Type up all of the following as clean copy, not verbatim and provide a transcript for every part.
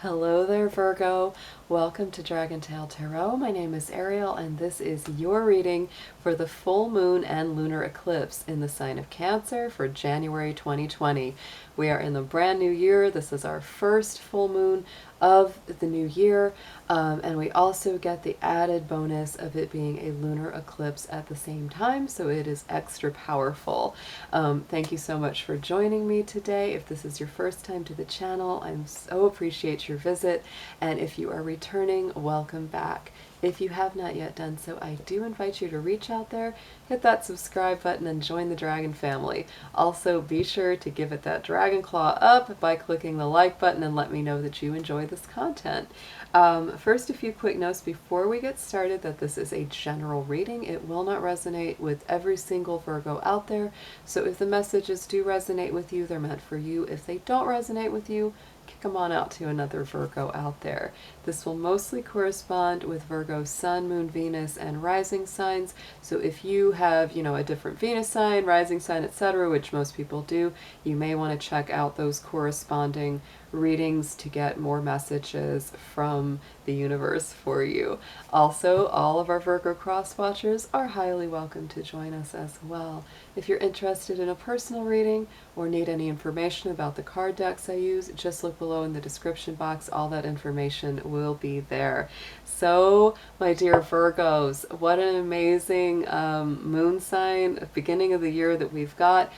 Hello there, Virgo. Welcome to DragonTaleTarot. My name is Ariel, and this is your reading for the full moon and lunar eclipse in the sign of Cancer for January 2020. We are in the brand new year. This is our first full moon of the new year, and we also get the added bonus of it being a lunar eclipse at the same time, so it is extra powerful. Thank you so much for joining me today. If this is your first time to the channel, I'm so appreciate your visit, and if you are returning, welcome back. If you have not yet done so, I do invite you to reach out there, hit that subscribe button, and join the Dragon family. Also, be sure to give it that dragon claw up by clicking the like button and let me know that you enjoy this content. First, a few quick notes before we get started that this is a general reading. It will not resonate with every single Virgo out there, so if the messages do resonate with you, they're meant for you. If they don't resonate with you, kick them on out to another Virgo out there. This will mostly correspond with Virgo's Sun, Moon, Venus, and rising signs. So if you have, a different Venus sign, rising sign, etc., which most people do, you may want to check out those corresponding readings to get more messages from the universe for you. Also, all of our Virgo cross watchers are highly welcome to join us as well. If you're interested in a personal reading or need any information about the card decks I use, just look below in the description box. All that information will be there. So, my dear Virgos, what an amazing moon sign, beginning of the year that we've got.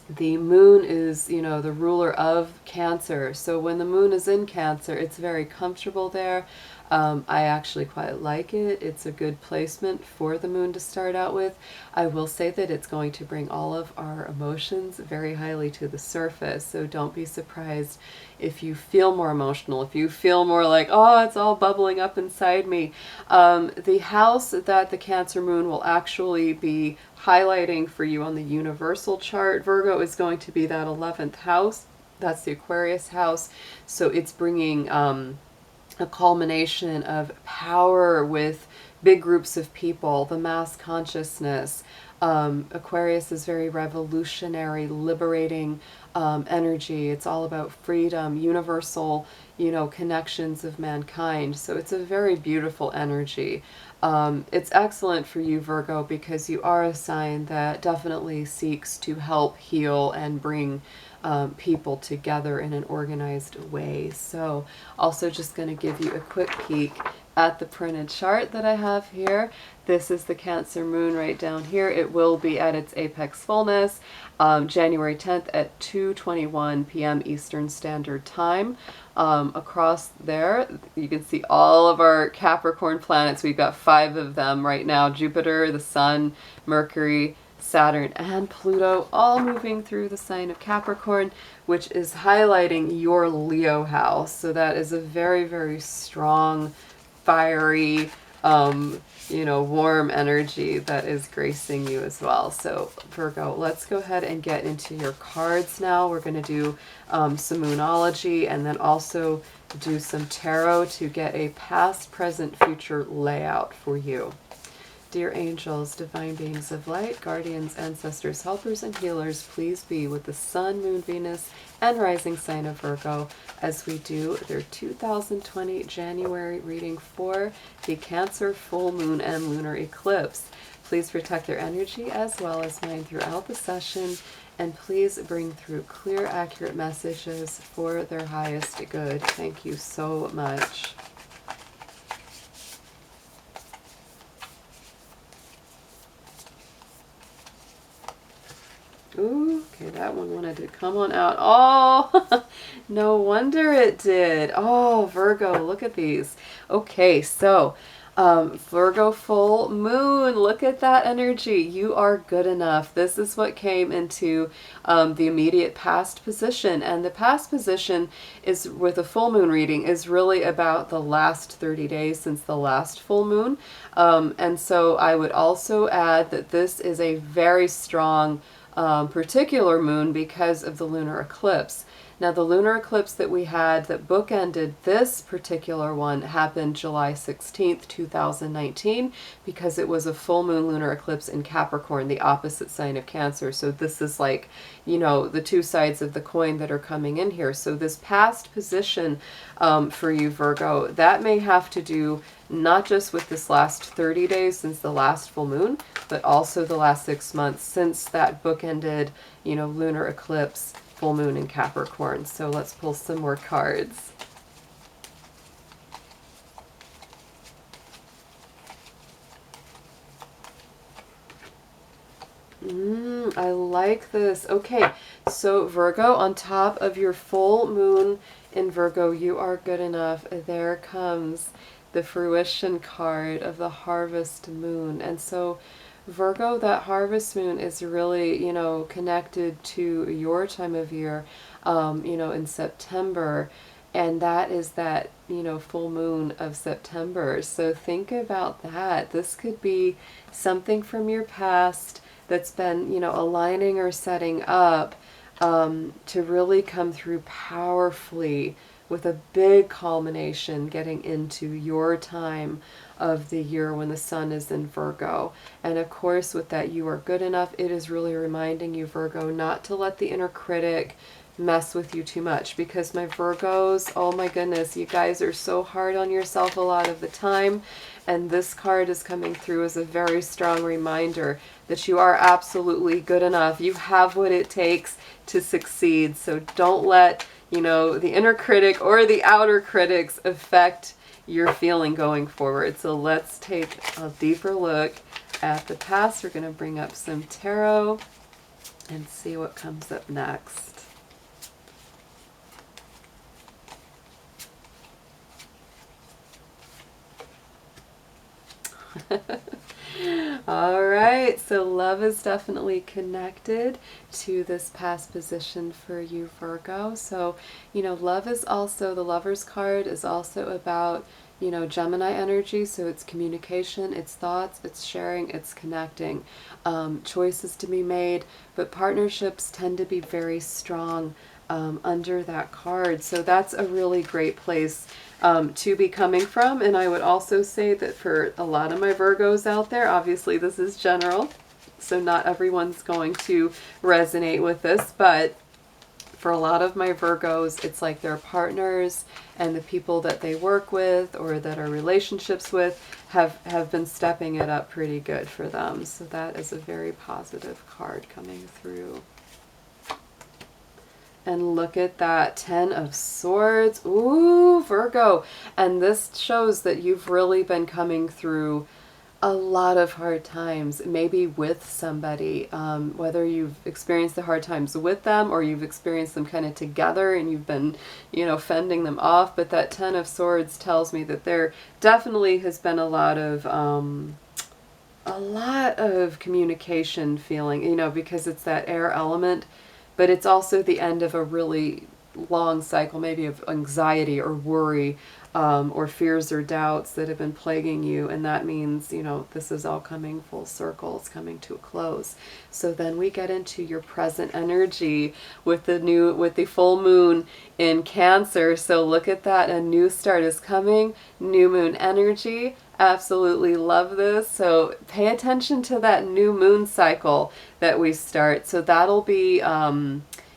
The moon is, the ruler of Cancer. So when the moon is in Cancer, it's very comfortable there. I actually quite like it. It's a good placement for the moon to start out with. I will say that it's going to bring all of our emotions very highly to the surface. So don't be surprised if you feel more emotional, if you feel more like, oh, it's all bubbling up inside me. The house that the Cancer moon will actually be highlighting for you on the universal chart, Virgo, is going to be that 11th house. That's the Aquarius house. So it's bringing a culmination of power with big groups of people, the mass consciousness. Aquarius is very revolutionary, liberating energy. It's all about freedom, universal, connections of mankind. So it's a very beautiful energy. It's excellent for you, Virgo, because you are a sign that definitely seeks to help heal and bring people together in an organized way. So also just going to give you a quick peek at the printed chart that I have here. This is the Cancer moon right down here. It will be at its apex fullness January 10th at 2:21 p.m. Eastern Standard Time. Across there, you can see all of our Capricorn planets. We've got 5 of them right now: Jupiter, the Sun, Mercury, Saturn, and Pluto, all moving through the sign of Capricorn, which is highlighting your Leo house. So that is a very, very strong, fiery, warm energy that is gracing you as well. So Virgo, let's go ahead and get into your cards now. We're going to do some Moonology and then also do some tarot to get a past, present, future layout for you. Dear angels, divine beings of light, guardians, ancestors, helpers, and healers, please be with the Sun, Moon, Venus, and rising sign of Virgo as we do their 2020 January reading for the Cancer full moon and lunar eclipse. Please protect their energy as well as mine throughout the session, and please bring through clear, accurate messages for their highest good. Thank you so much. Ooh, okay, that one wanted to come on out. Oh, no wonder it did. Oh, Virgo, look at these. Okay, so Virgo full moon, look at that energy. You are good enough. This is what came into the immediate past position. And the past position is, with a full moon reading, is really about the last 30 days since the last full moon. And so I would also add that this is a very strong particular moon because of the lunar eclipse. Now the lunar eclipse that we had that bookended this particular one happened July 16th, 2019, because it was a full moon lunar eclipse in Capricorn, the opposite sign of Cancer. So this is like, you know, the two sides of the coin that are coming in here. So this past position for you, Virgo, that may have to do not just with this last 30 days since the last full moon, but also the last 6 months since that bookended, you know, lunar eclipse, full moon in Capricorn. So let's pull some more cards. I like this. Okay, so Virgo, on top of your full moon in Virgo, you are good enough. There comes the fruition card of the harvest moon. And so Virgo, that harvest moon is really, you know, connected to your time of year, you know, in September. And that is that, you know, full moon of September. So think about that. This could be something from your past that's been, you know, aligning or setting up to really come through powerfully with a big culmination getting into your time of the year when the sun is in Virgo. And of course, with that, you are good enough. It is really reminding you, Virgo, not to let the inner critic mess with you too much, because my Virgos, oh my goodness, you guys are so hard on yourself a lot of the time. And this card is coming through as a very strong reminder that you are absolutely good enough. You have what it takes to succeed. So don't let, you know, the inner critic or the outer critics affect your feeling going forward. So let's take a deeper look at the past. We're going to bring up some tarot and see what comes up next. All right, so love is definitely connected to this past position for you, Virgo. So, you know, love is also, the Lover's card is also about, you know, Gemini energy. So it's communication, it's thoughts, it's sharing, it's connecting, choices to be made, but partnerships tend to be very strong under that card. So that's a really great place to be coming from. And I would also say that for a lot of my Virgos out there, obviously this is general, so not everyone's going to resonate with this, but for a lot of my Virgos, it's like their partners and the people that they work with or that are relationships with have been stepping it up pretty good for them. So that is a very positive card coming through. And look at that, 10 of Swords. Ooh, Virgo. And this shows that you've really been coming through a lot of hard times, maybe with somebody, whether you've experienced the hard times with them or you've experienced them kind of together and you've been, you know, fending them off. But that 10 of Swords tells me that there definitely has been a lot of communication feeling, you know, because it's that air element. But it's also the end of a really long cycle, maybe of anxiety or worry or fears or doubts that have been plaguing you. And that means, you know, this is all coming full circle. It's coming to a close. So then we get into your present energy with the full moon in Cancer. So look at that. A new start is coming. New moon energy. Absolutely love this. So pay attention to that new moon cycle that we start. So that'll be,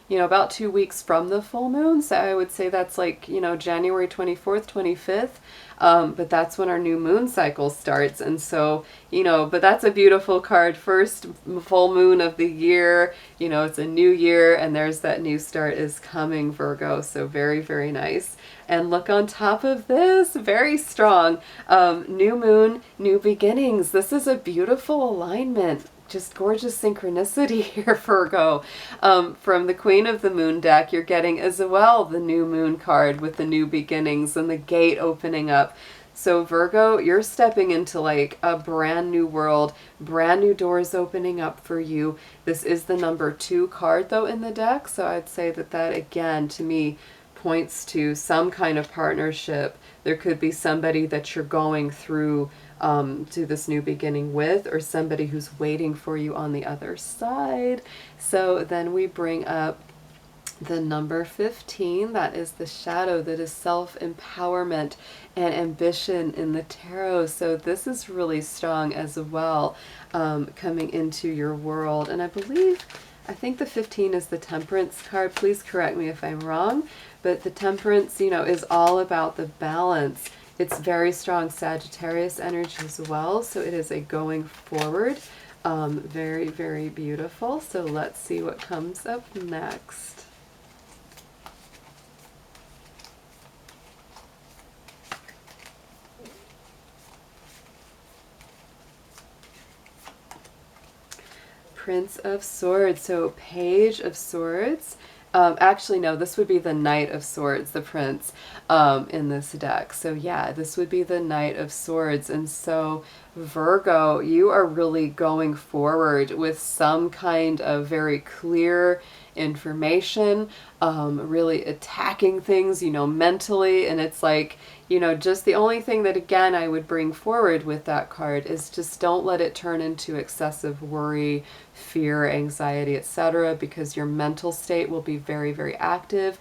you know, about 2 weeks from the full moon. So I would say that's like, you know, January 24th, 25th. But that's when our new moon cycle starts. And so, you know, but that's a beautiful card. First full moon of the year, you know, it's a new year and there's that new start is coming, Virgo. So very, very nice. And look on top of this, very strong. New moon, new beginnings. This is a beautiful alignment. Just gorgeous synchronicity here, Virgo. From the Queen of the Moon deck, you're getting as well the new moon card with the new beginnings and the gate opening up. So Virgo, you're stepping into like a brand new world, brand new doors opening up for you. This is the number 2 card though in the deck. So I'd say that that again, to me, points to some kind of partnership. There could be somebody that you're going through to this new beginning with, or somebody who's waiting for you on the other side. So then we bring up the number 15, that is the shadow, that is self-empowerment and ambition in the tarot. So this is really strong as well, coming into your world. And I think the 15 is the Temperance card. Please correct me if I'm wrong. But the Temperance, you know, is all about the balance. It's very strong Sagittarius energy as well. So it is a going forward. Very, very beautiful. So let's see what comes up next. Prince of Swords, so Page of Swords. Actually, no, this would be the Knight of Swords, the Prince, in this deck. So yeah, this would be the Knight of Swords. And so Virgo, you are really going forward with some kind of very clear information, really attacking things, you know, mentally. And it's like, you know, just the only thing that, again, I would bring forward with that card is just don't let it turn into excessive worry, fear, anxiety, etc., because your mental state will be very, very active.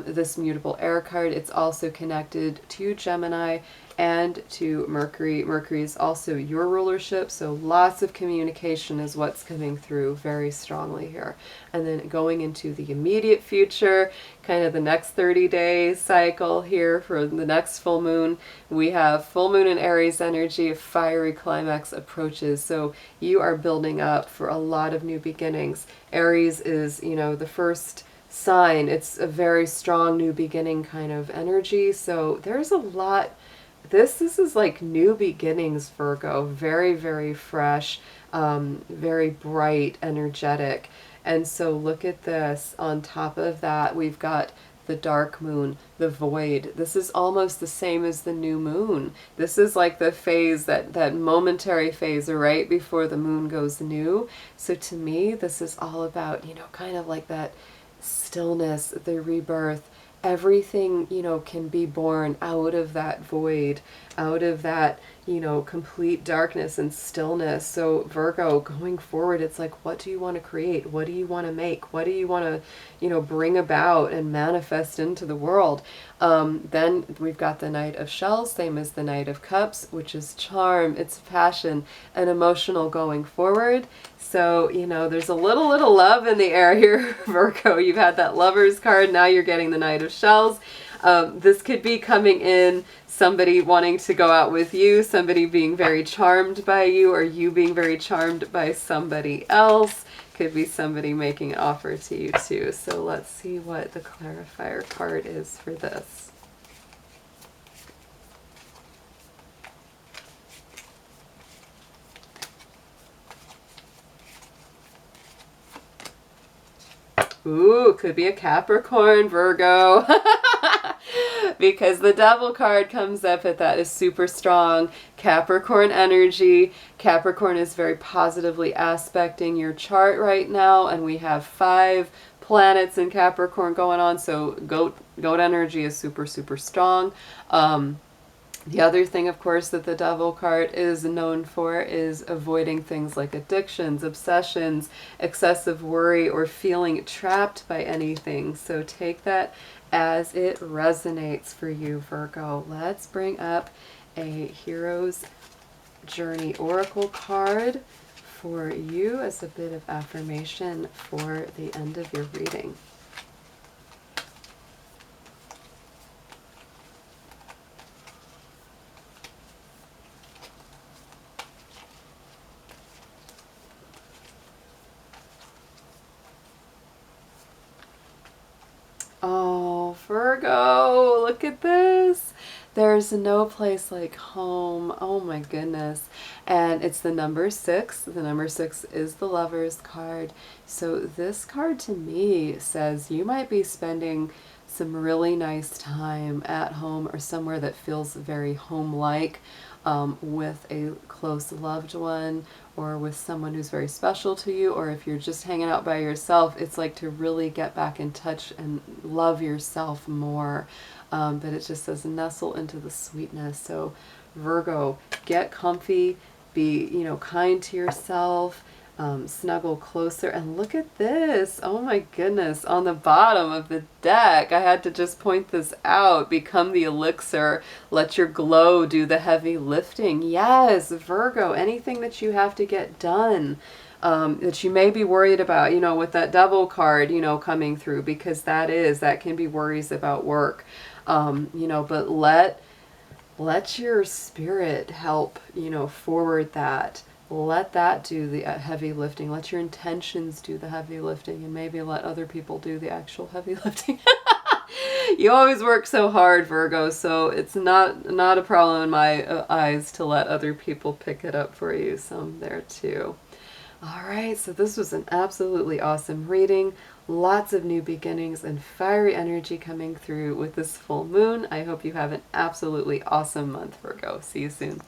This mutable air card, it's also connected to Gemini and to Mercury. Mercury is also your rulership, so lots of communication is what's coming through very strongly here. And then going into the immediate future, kind of the next 30-day cycle here for the next full moon, we have full moon in Aries energy, fiery climax approaches. So you are building up for a lot of new beginnings. Aries is, you know, the first sign. It's a very strong new beginning kind of energy. So there's a lot. This is like new beginnings, Virgo. Very, very fresh, very bright, energetic. And so look at this. On top of that, we've got the dark moon, the void. This is almost the same as the new moon. This is like the phase, that momentary phase right before the moon goes new. So to me, this is all about, you know, kind of like that stillness, the rebirth. Everything, you know, can be born out of that void, out of that, you know, complete darkness and stillness. So Virgo, going forward, it's like, what do you want to create? What do you want to make? What do you want to, you know, bring about and manifest into the world? Then we've got the Knight of Shells, same as the Knight of Cups, which is charm, it's passion and emotional going forward. So, you know, there's a little love in the air here, Virgo. You've had that Lover's card, now you're getting the Knight of Shells. This could be coming in, somebody wanting to go out with you, somebody being very charmed by you, or you being very charmed by somebody else. Could be somebody making an offer to you too. So let's see what the clarifier card is for this. Ooh, could be a Capricorn, Virgo. Because the Devil card comes up at that is super strong Capricorn energy. Capricorn is very positively aspecting your chart right now, and we have 5 planets in Capricorn going on, so goat energy is super, super strong. The other thing, of course, that the Devil card is known for is avoiding things like addictions, obsessions, excessive worry, or feeling trapped by anything. So take that as it resonates for you, Virgo. Let's bring up a Hero's Journey Oracle card for you as a bit of affirmation for the end of your reading. Oh, Virgo, look at this. There's no place like home. Oh my goodness. And it's the number 6. The number 6 is the Lover's card. So this card to me says you might be spending some really nice time at home or somewhere that feels very home-like, with a close loved one or with someone who's very special to you, or if you're just hanging out by yourself, it's like to really get back in touch and love yourself more. But it just says nestle into the sweetness. So Virgo, get comfy, be, you know, kind to yourself, snuggle closer. And look at this. Oh my goodness. On the bottom of the deck, I had to just point this out. Become the elixir. Let your glow do the heavy lifting. Yes, Virgo, anything that you have to get done, that you may be worried about, you know, with that Devil card, you know, coming through, because that can be worries about work, you know, but let your spirit help, you know, forward that. Let that do the heavy lifting. Let your intentions do the heavy lifting, and maybe let other people do the actual heavy lifting. You always work so hard, Virgo, so it's not a problem in my eyes to let other people pick it up for you. So I'm there too. All right, so this was an absolutely awesome reading. Lots of new beginnings and fiery energy coming through with this full moon. I hope you have an absolutely awesome month, Virgo. See you soon.